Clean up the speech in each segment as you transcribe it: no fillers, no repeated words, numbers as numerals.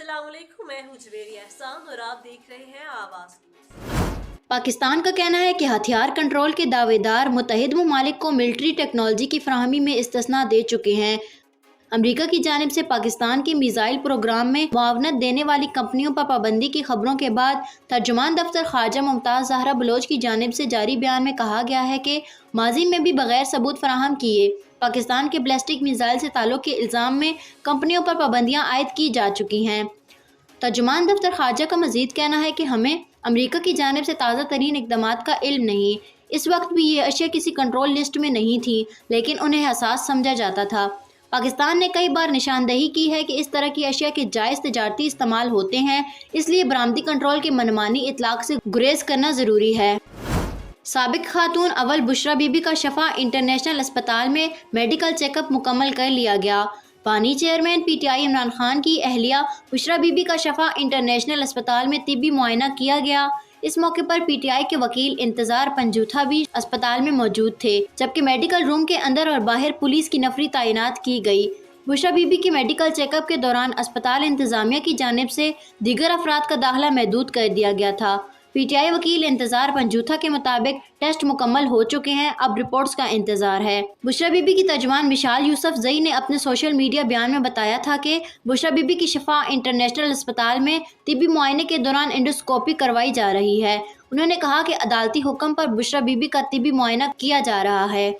अस्सलाम वालेकुम, मैं हूँ जवेरी एहसान और आप देख रहे हैं आवाज़। पाकिस्तान का कहना है कि हथियार कंट्रोल के दावेदार मुत्तहिद ममालिक को मिलिट्री टेक्नोलॉजी की फराहमी में इस्तिस्ना दे चुके हैं। अमरीका की जानिब से पाकिस्तान के मिसाइल प्रोग्राम में मुआवनत देने वाली कंपनियों पर पाबंदी की खबरों के बाद तर्जुमान दफ्तर खारजा मुमताज़ ज़हरा बलोच की जानिब से जारी बयान में कहा गया है कि माजी में भी बगैर सबूत फराहम किए पाकिस्तान के बैलिस्टिक मिसाइल से ताल्लुक़ के इल्ज़ाम में कंपनियों पर पाबंदियाँ आयद की जा चुकी हैं। तर्जुमान दफ्तर खारजा का मज़ीद कहना है कि हमें अमरीका की जानिब से ताज़ा तरीन इक़दामात का इल्म नहीं। इस वक्त भी ये अशिया किसी कंट्रोल लिस्ट में नहीं थी, लेकिन उन्हें हसास समझा जाता था। पाकिस्तान ने कई बार निशानदही की है कि इस तरह की अशिया के जायज़ तजारती इस्तेमाल होते हैं, इसलिए बरामदी कंट्रोल के मनमानी इतलाक़ से गुरेज करना ज़रूरी है। साबिक खातून अव्वल बुशरा बीबी का शफा इंटरनेशनल अस्पताल में मेडिकल चेकअप मुकम्मल कर लिया गया। बानी चेयरमैन पीटीआई इमरान खान की अहलिया बुशरा बीबी का शफा इंटरनेशनल अस्पताल में तिब्बी मुआयना किया गया। इस मौके पर पीटीआई के वकील इंतजार पंजूथा भी अस्पताल में मौजूद थे, जबकि मेडिकल रूम के अंदर और बाहर पुलिस की नफरी तैनात की गई। बुशरा बीबी की मेडिकल चेकअप के दौरान अस्पताल इंतजामिया की जानिब से दीगर अफराद का दाखिला महदूद कर दिया गया था। पीटीआई वकील इंतजार पंजूथा के मुताबिक टेस्ट मुकम्मल हो चुके हैं, अब रिपोर्ट्स का इंतजार है। बुशरा बीबी की तर्जुमान मिशाल यूसुफ जई ने अपने सोशल मीडिया बयान में बताया था कि बुशरा बीबी की शिफा इंटरनेशनल अस्पताल में तिब्बी मुआयने के दौरान एंडोस्कोपी करवाई जा रही है। उन्होंने कहा कि अदालती हुक्म पर बुशरा बीबी का तिब्बी मुआयना किया जा रहा है।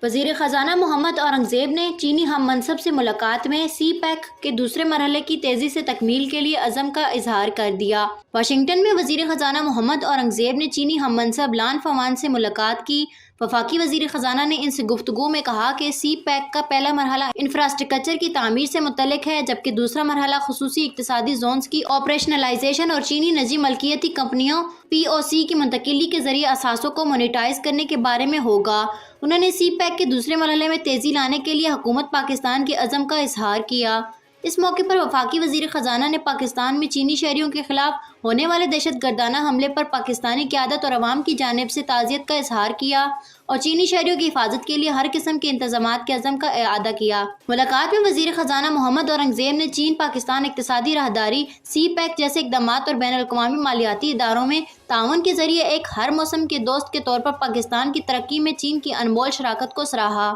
वज़ीर ख़ज़ाना मोहम्मद औरंगज़ेब ने चीनी हम मनसब से मुलाकात में सी पैक के दूसरे मरहले की तेज़ी से तकमील के लिए अज़म का इजहार कर दिया। वाशिंगटन में वज़ीर ख़ज़ाना मोहम्मद औरंगज़ेब ने चीनी हम मनसब लान फवान से मुलाकात की। वफाकी वज़ीर ख़ज़ाना ने इनसे गुफ्तगू में कहा कि सी पैक का पहला मरहला इंफ्रास्ट्रक्चर की तामीर से मुतल्लिक है, जबकि दूसरा मरहला खुसूसी इक्तिसादी जोन्स की ऑपरेशनलाइजेशन और चीनी निजी मलकियती कंपनियों POC की मुंतकिली के जरिए असासों को मोनेटाइज करने के बारे में होगा। उन्होंने सी पैक के दूसरे मरहले में तेज़ी लाने के लिए हुकूमत पाकिस्तान के अज़म का इजहार किया। इस मौके पर वफाकी वज़ीर ख़ज़ाना ने पाकिस्तान में चीनी शहरियों के खिलाफ होने वाले दहशत गर्दाना हमले पर पाकिस्तानी क़यादत और अवाम की जानिब से ताज़ियत का इजहार किया और चीनी शहरियों की हिफाजत के लिए हर किस्म के इंतज़ामात के अज़म का इआदा किया। मुलाकात में वज़ीर ख़ज़ाना मोहम्मद औरंगज़ेब ने चीन पाकिस्तान इक़्तिसादी राहदारी, सी पैक जैसे इक़दामात और बैनुल अक़वामी मालियाती इदारों में ताउन के ज़रिए एक हर मौसम के दोस्त के तौर पर पाकिस्तान की तरक्की में चीन की अनमोल शराकत को सराहा।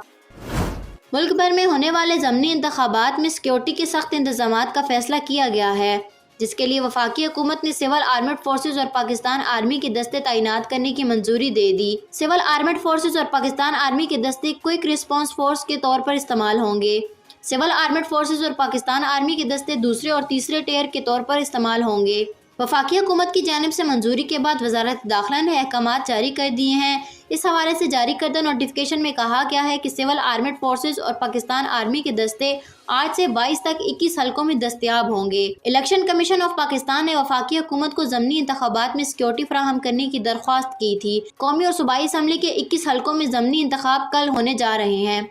मुल्क भर में होने वाले ज़मनी इंतख़ाबात में सिक्योरिटी के सख्त इंतज़ामात का फ़ैसला किया गया है, जिसके लिए वफाकी हुकूमत ने सिविल आर्मड फोर्सेस और पाकिस्तान आर्मी के दस्ते तैनात करने की मंजूरी दे दी। सिविल आर्मड फोर्सेस और पाकिस्तान आर्मी के दस्ते क्विक रिस्पांस फोर्स के तौर पर इस्तेमाल होंगे। सिविल आर्मड फोर्सेस और पाकिस्तान आर्मी के दस्ते दूसरे और तीसरे टियर के तौर पर इस्तेमाल होंगे। वफाकी हुकूमत की जानिब से मंजूरी के बाद वज़ारत दाखिला ने अहकामात जारी कर दिए हैं। इस हवाले से जारी करदा नोटिफिकेशन में कहा गया है कि सिविल आर्मड फोर्सेस और पाकिस्तान आर्मी के दस्ते 8 से 22 तक 21 हलकों में दस्तयाब होंगे। इलेक्शन कमीशन ऑफ पाकिस्तान ने वफाकी हुकूमत को ज़मनी इंतखाबात में सिक्योरिटी फराहम करने की दरख्वास्त की थी। कौमी और सूबाई असम्बली के 21 हलकों में ज़मनी इंतखाब कल होने जा रहे हैं।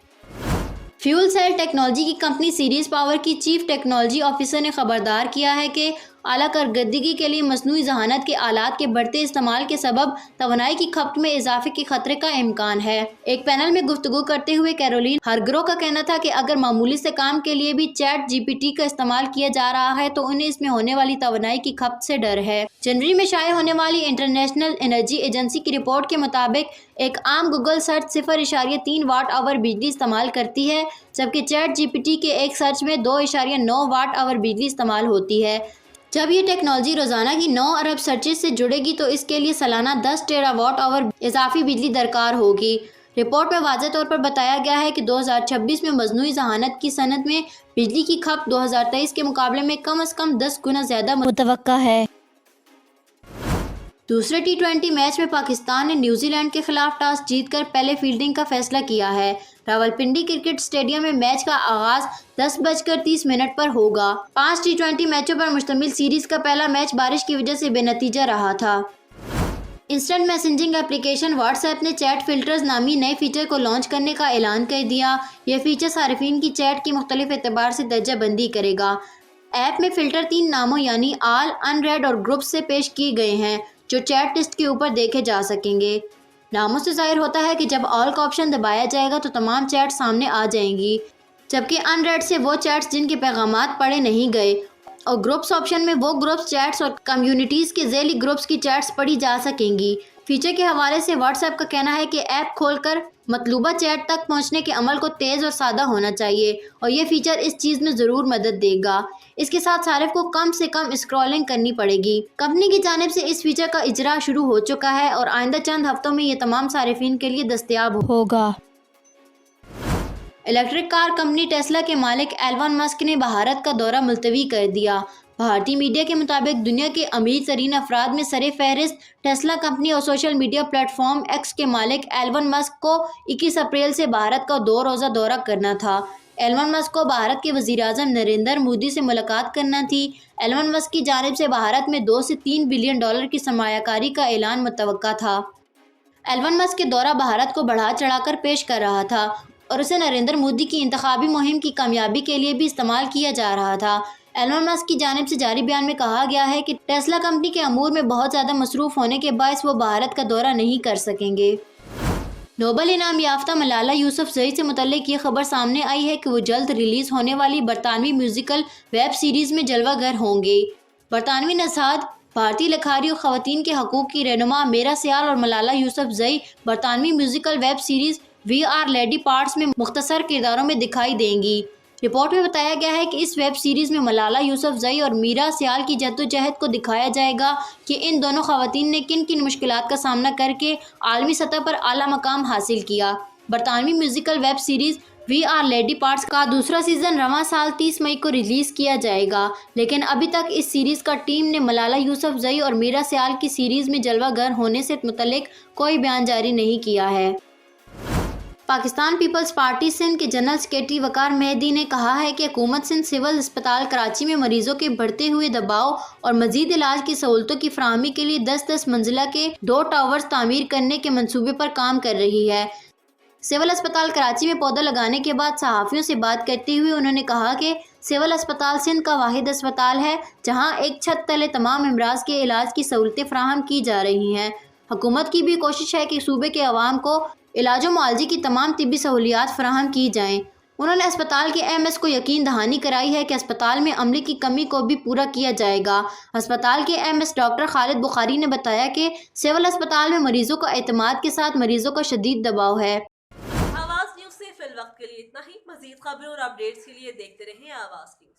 फ्यूल सेल टेक्नोलॉजी की कंपनी सीरीज पावर की चीफ टेक्नोलॉजी ऑफिसर ने खबरदार किया है कि आला कारकर्दगी के लिए मसनूई जहानत के आलात के बढ़ते इस्तेमाल के सबब तवानाई की खपत में इजाफे के खतरे का इम्कान है। एक पैनल में गुफ्तगू करते हुए कैरोलिन हार्ग्रो का कहना था कि अगर मामूली से काम के लिए भी चैट GPT का इस्तेमाल किया जा रहा है तो उन्हें इसमें होने वाली तवानाई की खपत से डर है। जनवरी में शाये होने वाली इंटरनेशनल एनर्जी एजेंसी की रिपोर्ट के मुताबिक एक आम गूगल सर्च 0.3 वाट आवर बिजली इस्तेमाल करती है, जबकि चैट GPT के एक सर्च में 2.9 वाट आवर बिजली इस्तेमाल होती है। जब ये टेक्नोलॉजी रोज़ाना की 9 अरब सर्चेस से जुड़ेगी तो इसके लिए सालाना 10 टेरावाट आवर इजाफी बिजली दरकार होगी। रिपोर्ट में वाज़ेह तौर पर बताया गया है कि 2026 में मजनूई जहानत की सनत में बिजली की खपत 2023 के मुकाबले में कम से कम 10 गुना ज़्यादा मुतवक्का है। दूसरे T20 मैच में पाकिस्तान ने न्यूजीलैंड के खिलाफ टॉस जीतकर पहले फील्डिंग का फैसला किया है। रावलपिंडी क्रिकेट स्टेडियम में मैच का आगाज 10:30 पर होगा। 5 T20 मैचों पर मुश्तमिल सीरीज का पहला मैच बारिश की वजह से बेनतीजा रहा था। इंस्टेंट मैसेजिंग एप्लीकेशन व्हाट्सएप ने चैट फिल्टर्स नामी नए फीचर को लॉन्च करने का ऐलान कर दिया। यह फीचर सारिफिन की चैट की मुख्तलिफ एतबार से दर्जा बंदी करेगा। ऐप में फ़िल्टर 3 नामों यानी ऑल, अनरेड और ग्रुप से पेश किए गए हैं, जो चैट लिस्ट के ऊपर देखे जा सकेंगे। नामों से जाहिर होता है कि जब ऑल का ऑप्शन दबाया जाएगा तो तमाम चैट सामने आ जाएंगी, जबकि अनरेड से वो चैट्स जिनके पैगामात पढ़े नहीं गए और ग्रुप्स ऑप्शन में वो ग्रुप्स चैट्स और कम्युनिटीज़ के ज़ैली ग्रुप्स की चैट्स पढ़ी जा सकेंगी। फीचर के हवाले से व्हाट्सएप का कहना है कि ऐप खोलकर मतलूबा चैट तक पहुंचने के अमल को तेज़ और सादा होना चाहिए और ये फीचर इस चीज़ में ज़रूर मदद देगा। इसके साथ सारिफ को कम से कम स्क्रॉलिंग करनी पड़ेगी। कंपनी की जानिब से इस फीचर का इजरा शुरू हो चुका है और आइंदा चंद हफ्तों में ये तमाम सारिफिन के लिए दस्तयाब होगा। इलेक्ट्रिक कार कंपनी टेस्ला के मालिक एलन मस्क ने भारत का दौरा मुलतवी कर दिया। भारतीय मीडिया के मुताबिक दुनिया के अमीर तरीन अफराद में सरे फहरिस्त टेस्ला कंपनी और सोशल मीडिया प्लेटफॉर्म एक्स के मालिक एलन मस्क को 21 अप्रैल से भारत का 2 रोज़ा दौरा करना था। एलन मस्क को भारत के वज़ीर-ए-आज़म नरेंद्र मोदी से मुलाकात करना थी। एलन मस्क की जानिब से भारत में 2 से 3 बिलियन डॉलर की सरमायाकारी का ऐलान मुतवक्का था। एलन मस्क के दौरा भारत को बढ़ा चढ़ाकर पेश कर रहा था और उसे नरेंद्र मोदी की इंतखाबी मुहिम की कामयाबी के लिए भी इस्तेमाल किया जा रहा था। एलन मस्क की जानिब से जारी बयान में कहा गया है कि टेस्ला कंपनी के अमूर में बहुत ज़्यादा मसरूफ़ होने के बायस वो भारत का दौरा नहीं कर सकेंगे। नोबल इनाम याफ्ता मलाला यूसुफजई से मुतल्लिक ये खबर सामने आई है कि वो जल्द रिलीज़ होने वाली बरतानवी म्यूज़िकल वेब सीरीज़ में जलवागर होंगे। बरतानवी नसाद, भारतीय लिखारी और ख़वातीन के हकूक़ की रहनुमा मेरा सियाल और मलाला यूसुफजई बरतानवी musical web series we are lady parts में मुख्तसर किरदारों में दिखाई देंगी। रिपोर्ट में बताया गया है कि इस वेब सीरीज़ में मलाला यूसुफजई और मीरा सियाल की जद्दोजहद को दिखाया जाएगा कि इन दोनों ख़वातीन ने किन किन मुश्किलात का सामना करके आलमी सतह पर आला मकाम हासिल किया। बरतानवी musical web series we are lady parts का दूसरा सीज़न रवां साल 30 मई को रिलीज़ किया जाएगा, लेकिन अभी तक इस सीरीज़ का टीम ने मलाला यूसुफजई और मीरा सियाल की सीरीज़ में जलवागर होने से मुतल्लिक कोई बयान जारी नहीं किया है। पाकिस्तान पीपल्स पार्टी सिंध के जनरल सेक्रेटरी वकार मेहदी ने कहा है कि हुकूमत सिंध सिविल अस्पताल कराची में मरीजों के बढ़ते हुए दबाव और मजीद इलाज की सहूलतों की फराहमी के लिए 10-10 मंजिला के 2 टावर्स तामीर करने के मंसूबे पर काम कर रही है। सिविल अस्पताल कराची में पौधा लगाने के बाद सहाफ़ियों से बात करते हुए उन्होंने कहा कि सिविल अस्पताल सिंध का वाहिद अस्पताल है जहाँ एक छत तले तमाम अमराज के इलाज की सहूलतें फराहम की जा रही हैं। हुकूमत की भी कोशिश है कि सूबे के अवाम को इलाज व मुआलजे की तमाम तिब्बी सहूलियात फराहम की जाएँ। उन्होंने अस्पताल के एमएस को यकीन दहानी कराई है कि अस्पताल में अमले की कमी को भी पूरा किया जाएगा। अस्पताल के एमएस डॉक्टर खालिद बुखारी ने बताया कि सिविल अस्पताल में मरीजों का एतमाद के साथ मरीजों का शदीद दबाव है। आवाज़ न्यूज़ से फिलवक्त के लिए इतना ही। मज़ीद खबरों और अपडेट्स के लिए देखते रहें आवाज़ न्यूज़।